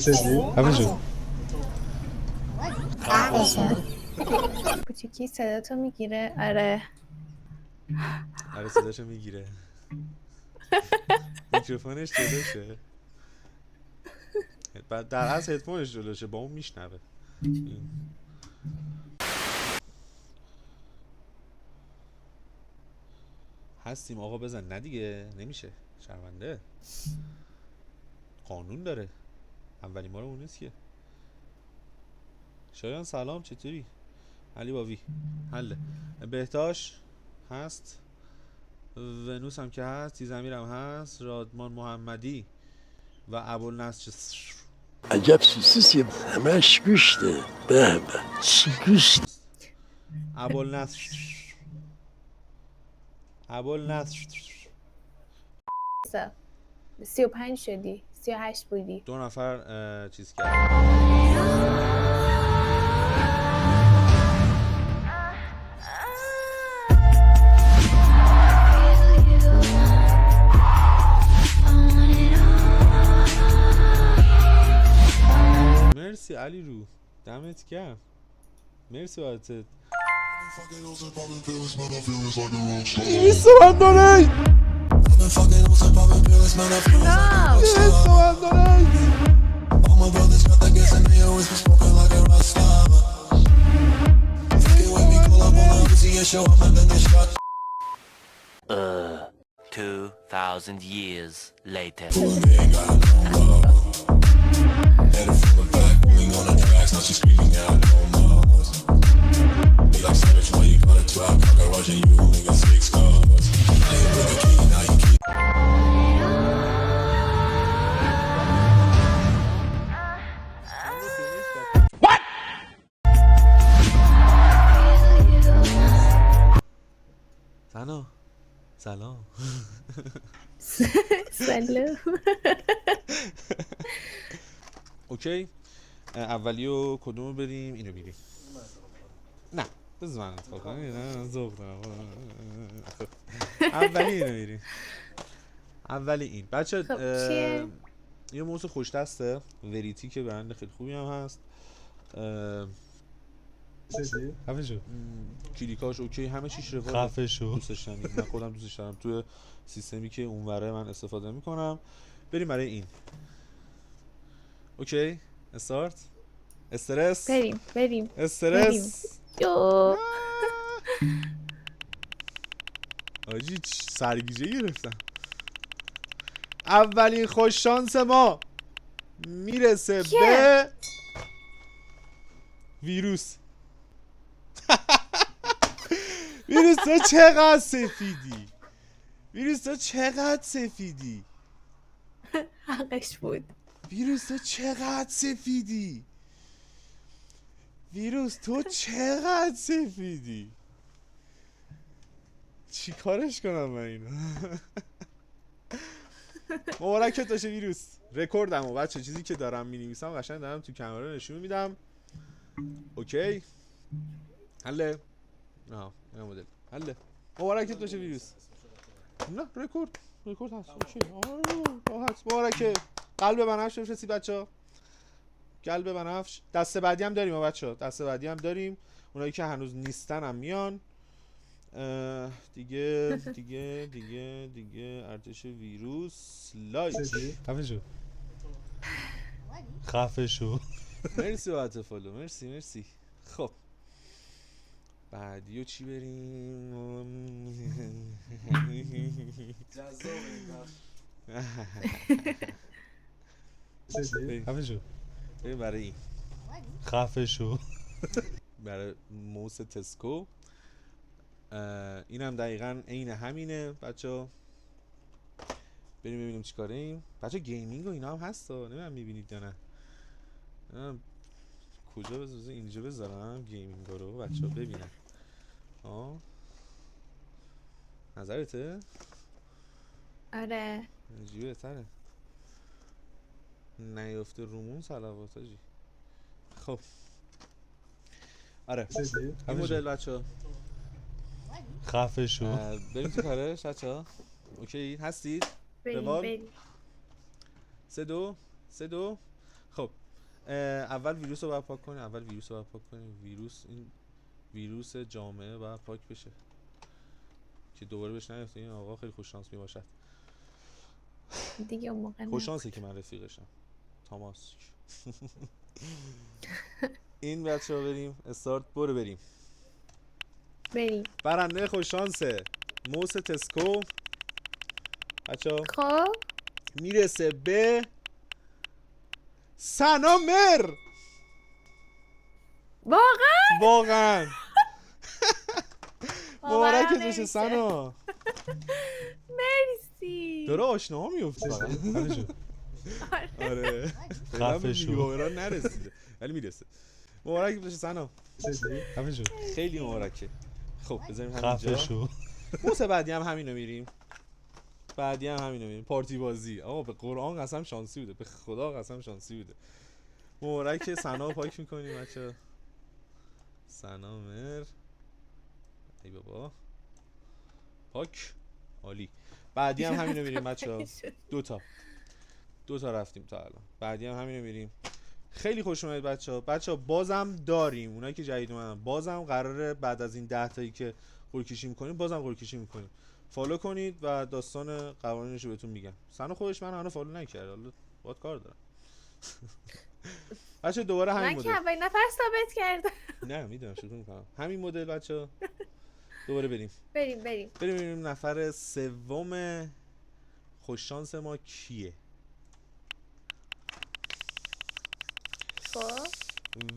همینجور. کوچیکی صدا تو میگیره. آره آره صداشو میگیره. میکروفونش جلوشه، بعد در اصل هدفونش جلوشه، با اون میشنوه. هستیم آقا، بزن. نه دیگه نمیشه، شرمنده، قانون داره. اولی ما رو اون نیست که. شایان سلام، چطوری؟ علی باوی حله. بهتاش هست، ونوس هم که هست، تیزمیر هم هست، رادمان محمدی و ابوالنصر. عجب سوسیسیه، همش گوشته. به به چی گوشت. ابوالنصر 35 شدی، 38 بودی. 2 نفر چیز کرد. مرسی علی رو، دمت گرم، مرسی بابت 200 تومن دونیت. 200 تومن دونیت. Uh, 2,000 years later. سنا سلام. سلام. اوکی، اولیو کدومو بریم؟ اینو بریم. نه بذار من انتخاب کنم، نه ذوق دارم. اولی اینو بریم، اولی این. بچه خب چیه؟ یه موضوع خوش دسته، وریتی که برنده خیلی خوبی هم هست. خفه شو. کلیکاش اوکی، همه چیش روال. خفه شو. دوستش دارم، من خودم دوستش دارم. توی سیستمی که اونوره من استفاده میکنم. بریم برای این. اوکی استارت. استرس بریم استرس. جو. آجی سرگیجه گرفتم. اولین خوش شانس ما میرسه به ویروس. ویروس تو چقدر سفیدی، ویروس تو چقدر سفیدی، حقش بود. ویروس تو چقدر سفیدی، ویروس تو چقدر سفیدی. چی کارش کنم من اینو؟ مبارکت باشه ویروس. رکوردم و بچه چیزی که دارم می نویسم قشنگ دارم تو کامera نشون میدم. اوکی حله. نه این مدل حله. مبارکت باشه ویروس. نه رکورد هست. اوکی راحت. مبارکه. قلب بنفش بفرستی بچه‌ها، قلب بنفش. دسته بعدی هم داریم بچه‌ها، دسته بعدی هم داریم. اونایی که هنوز نیستن هم میان. دیگه ارتش ویروس لایک. خفه شو. خفه شو. مرسی بابت فالو، مرسی. خب بعدیو چی بریم؟ خفه شو. بریم برای این. خفه شو. برای موس تسکو. اینم دقیقاً عین همینه بچه‌ها. بریم ببینیم چیکاره ایم. بچه گیمینگ و اینا هم هستا، نمیدونم میبینید یا نه. کجا بذارم؟ اینجا بذارم گیمینگ رو بچه‌ها ببینن. نظرته؟ آره اینجوری بهتره، نیافته رومون صلوات آجی. خب آره این مدل بچه‌ها. خفه شو. بریم تو کارش بچه‌ها. اوکی هستید؟ روال بریم 3 2 خب اول ویروس رو باید پاک کنیم. این ویروس جامعه باید پاک بشه که دوباره بهش نیفته. این آقا خیلی خوش شانس میباشد. دیگه اون موقع خوش شانسه که من رفیقشم. تاماس. این بچه ها بریم استارت. بریم بریم. برنده خوش شانسه موس تسکو بچه ها خب میرسه به سنا مر. واقعا مبارکت بشه سنا. مرسی. داره آشناها میفته. خفه شو. آره خفه شو. میوهران نرسیده ولی میرسه. مبارک بشه سنا. خفه شو. خیلی مبارکه. خب بذاریم خفه همینجا. شو. موسه بعدی هم همینو میریم. پارتی بازی. آقا به قرآن قسم شانسی بوده. به خدا قسم شانسی بوده. مبارک سنا رو پاک میکنیم بچه. سنا مر. ای بابا پاک. عالی. بعدی هم همینو میریم بچه. دو تا رفتیم تا الان. بعدی هم همینو میریم. خیلی خوش اومدید بچه ها. بازم داریم اونایی که جدید اومدن، بازم قراره بعد از این 10 تایی که قرعه‌کشی میکنیم بازم قرعه‌کشی میکنیم. فالو کنید و داستان قوانینش رو بهتون میگم. سنا خودش من هنوز فالو نکرده، حالا باید کار دارم. بچه دوباره همین من مدل. که اولین نفر ثابت کردم. نه میدونم شروع میکنم. همین مدل بچه. دوباره بریم ببینیم نفر سوم خوش شانس ما کیه. خب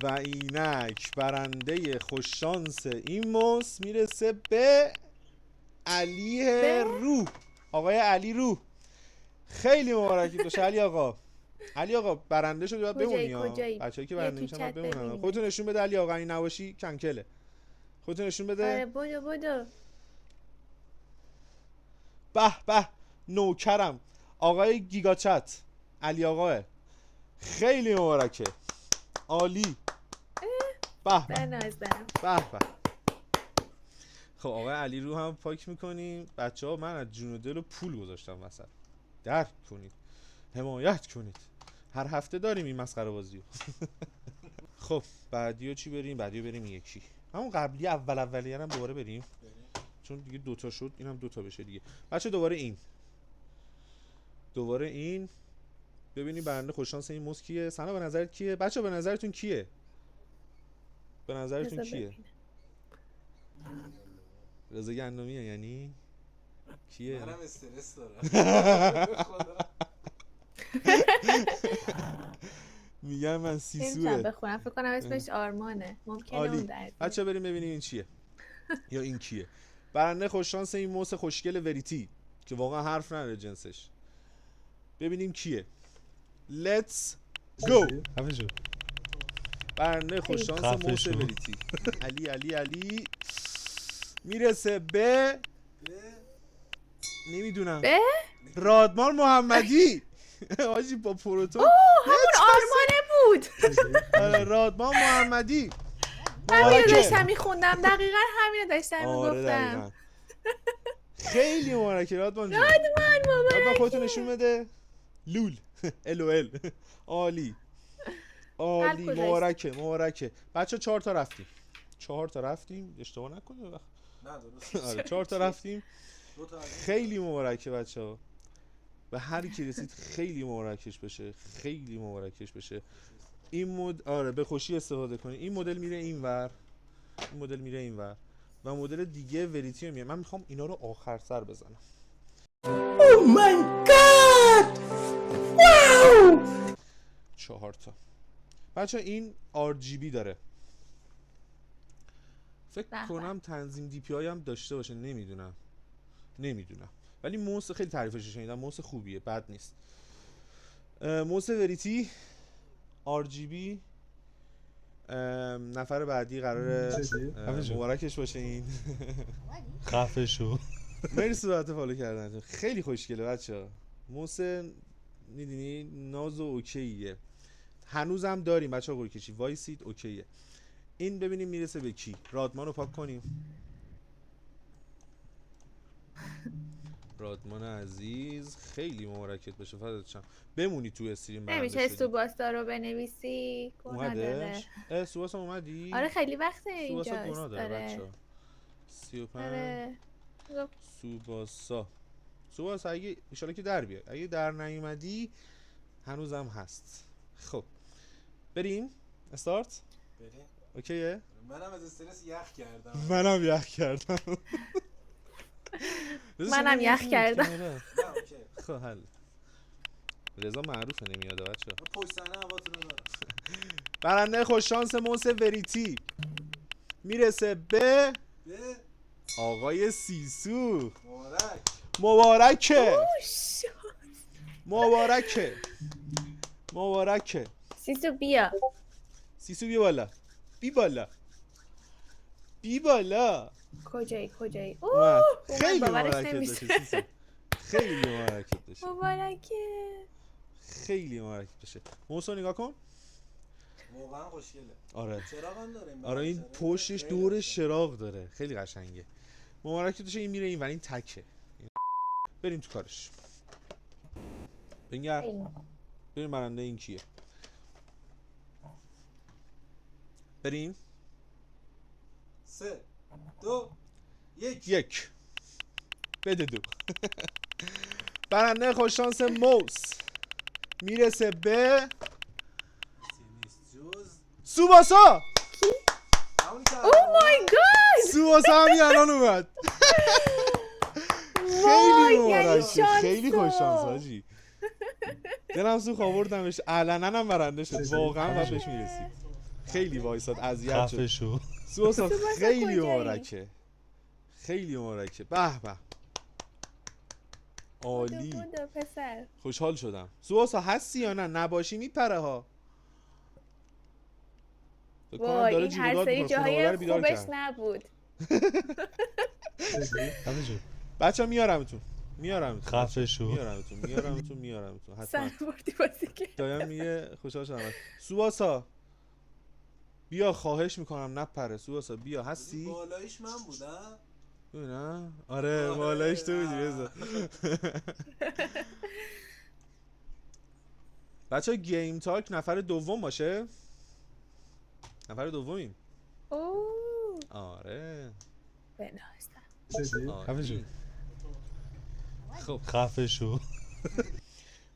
و اینک برنده خوش شانس این موس میرسه به علی روح. آقای علی روح خیلی مبارکی باشه علی آقا. علی آقا برنده شدی باید بمونی ها. بچه‌ای که برنده میشن باید بمونن. خودتون نشون بده علی آقا. این نباشی کنکله. خودتون نشون بده. آره بدو. به نوکرم آقای گیگاچت علی آقاه. خیلی مبارکه. عالی. به خب آقای علی رو هم پاک میکنیم. بچه ها من از جون و دل و پول گذاشتم وسط. درک کنید، حمایت کنید. هر هفته داریم این مسخره بازی. خب بعدیو چی بریم؟ بریم یکی همون قبلی اولیه هم دوباره بریم چون دیگه دوتا شد. اینم دوتا بشه دیگه بچه. دوباره این ببینیم برنده خوش شانس این موس کیه. سنا به نظرت کیه بچه؟ به نظرتون کیه؟ رضا گندمیه یعنی کیه؟ منم استرس دارم. میگم من سیسوه. نمیتونم بخونم فکر کنم اسمش آرمانه. ممکنه اون درد. بچه بریم ببینیم این چیه یا این کیه. برنده خوش شانس این موس خوشگل وریتی که واقعا حرف نداره جنسش. ببینیم کیه. Let's go. خفه شو. برنده خوش شانس موس وریتی علی میرسه به نمیدونم رادمان محمدی. آجی با پروتون همون آرمانه بود. رادمان محمدی. همینو داشتم میخوندم. دقیقا همینو داشتم میگفتم. خیلی مبارکه رادمان جون. رادمان خودتو نشون بده. لول LOL. عالی مبارکه بچه. 4 تا رفتیم اشتباه نکنه وقت. نه درست. آره 4 تا رفتیم. خیلی مبارکه بچه ها. به هر کی رسید خیلی مبارکش بشه. این آره به خوشی استفاده کنید. این مدل میره اینور و مدل دیگه وریتی میاد. من میخوام اینا رو آخر سر بزنم. Oh my god! Wow! 4 تا بچه. این RGB داره. فکر کنم تنظیم DPI هم داشته باشه. نمیدونم ولی موس خیلی تعریفش شنیدم. موس خوبیه، بد نیست. موس وریتی RGB. نفر بعدی قراره مبارکش باشه این. خفه شو. مرسی بابت فالو کردن. خیلی خوشگله بچه‌ها. موس میدونی ناز و اوکیه. هنوزم داریم بچه‌ها قرعه‌کشی. وایسید اوکیه. این ببینیم میرسه به کی. رادمان رو پاک کنیم. رادمان عزیز خیلی مبارکت باشه، فدات شم. بمونی تو استریم برنده نمیشه شدی. سوباستا رو بنویسی؟ گناه داره. اومدش؟ سوباسا اومدی؟ آره خیلی وقته سوباسا گناه اینجاست. داره آره. بچه‌ها. 35 آره. سوباسا اگه ان که در بیاد، اگه در نیومدی هنوزم هست. خب بریم استارت. بریم. اوکیه؟ منم از استرس یخ کردم. منم یخ کردم. منم یخ کردم. نه اوکی. خب حل. رضا معروفه نمیاده بچه. من پشت صحنه هواتون رو دارم. برنده خوش شانس موس وریتی میرسه به به آقای سیسو. مبارک. مبارکه اوش. مبارکه مبارکه. سیسو بیا. سیسو بی بالا، بی بالا، بی بالا. کجایی؟ اومد. اوه خیلی باورش مبارکت نمیشه. باشه سیسو. خیلی مبارکت باشه. مبارکه. خیلی مبارکت باشه. موسو نگاه کن. واقعا خوشگله. آره چراغ هم داره این. آره این پشتش دور چراغ داره، خیلی قشنگه. مبارکت باشه. این میره این ور، این تکه. بریم تو کارش. بنگر بریم برنده این کیه. بریم 3 2 1 یک بده 2. برنده خوششانس موس میرسه به نیست جز سوباسا. همونی که او مای گاد. سوباسا همین الان اومد. خیلی مبارکه. شانسو. خیلی خوششانس حاجی. دلم سوخت آوردمش علنا هم برنده شد. واقعا باید بهش میرسید. خیلی وایساد اذیت شد. خفه شو. سوباسا خیلی کجایی؟ مبارکه. خیلی مبارکه. به به. عالی. بودو پسر. خوشحال شدم. سوباسا هستی یا نه؟ نباشی میپره ها. فکر کنم وای داره این هر جیغ سری داد، خانواده جاهای رو بیدار خوبش کرد. نبود. خفه شو. بچه‌ها میارمتون. میارمتون. خفه شو. میارمتون حتما. سن بردی بازی که. دایم میگه خوشحال شدم. سوباسا بیا خواهش میکنم نپره. سوباسا بیا هستی؟ بالایش من بودم. نه آره بالایش تو بودی رضا. بچه‌ها گیم تاک نفر دوم باشه. نفر دومیم. اوه آره بنازم. خفه شو. خب خفه شو.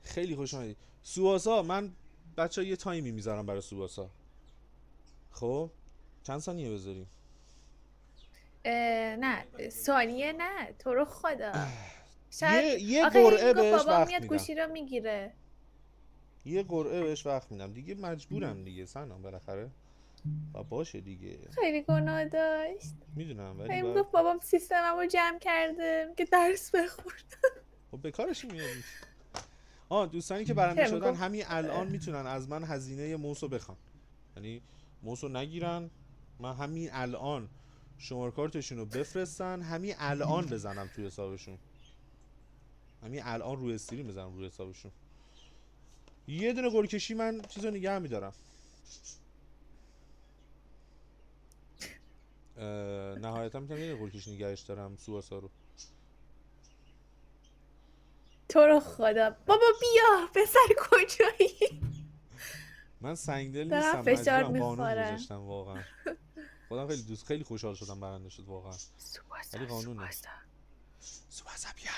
خیلی خوش آمدید. سوباسا من بچه‌ها یه تایمی میذارم برای سوباسا. خب چند ثانیه بذاریم؟ نه ثانیه نه تو رو خدا. شاید یه آخه قرعه این گفت بهش بابا وقت میاد میدم. گوشی رو میگیره. یه قرعه بهش وقت میدم دیگه. مجبورم دیگه سنم بالاخره و باشه دیگه. خیلی گناه داشت. میدونم ولی این باید... گفت بابام سیستممو جمع کرده که درس بخون. خب به کارش میاد. دوستانی که برنده چه شدن میگفت؟ همین الان میتونن از من هزینه موسو بخوان. یعنی موسو نگیرن، من همین الان شماره کارتشون رو بفرستن، همین الان بزنم توی حسابشون. همین الان روی استریم بزنم روی حسابشون. یه دونه گل کشی من چیزو نگه میدارم. نهایتا میتونم یه گل کشی نگهش دارم سوباسا رو. تو رو خدا بابا بیا پسر کجایی؟ من سنگدل دارم نیستم، فشار مجبورم قانون میخورم. گذاشتم واقعا. خودم خیلی خوشحال شدم برنده شد واقعا. ولی قانونه. سوباسا بیا.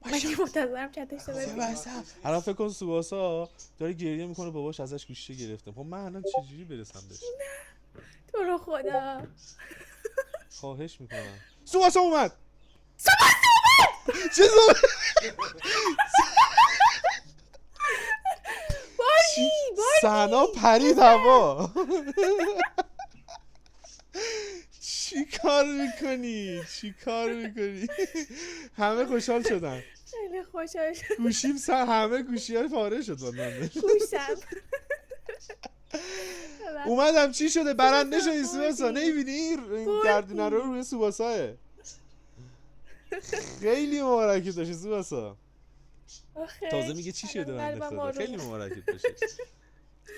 من که منتظرم چتش رو ببینم. سوباسا الان فکر کن سوباسا داره گریه میکنه باباش ازش گوشی گرفته. خب من الان چجوری برسم بهش؟ تو رو خدا خواهش میکنم. سوباسا اومد. چه سنا پرید هوا. چی کار میکنی؟ همه خوشحال شدن. خیلی خوشحال شدم. گوشیم همه گوشی ها پاره شد. گوشم اومدم چی شده؟ برنده شدی سوباسا. نمیبینی این گردونه رو روی سوباساه. خیلی مبارکت باشه سوباسا. تازه میگه چی شده بنده خدا. خیلی مبارکت باشه.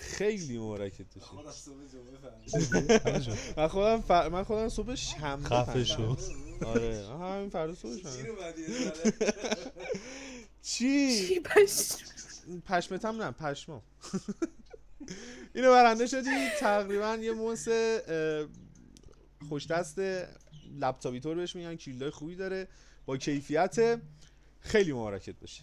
خیلی مبارکت باشه. خودم صبح جمعه فهمیدم. من خودم صبح شنبه خفه شو. آره من همین فردا صبح شنبه. زیر اومدی یه ذره. چی؟ چی باش؟ پشمتم نه پشمام. اینو برنده شدی تقریبا یه موس خوش دست لپتاپی طور بهش میگن، کیلدای خوبی داره با کیفیت. خیلی مبارکت باشه.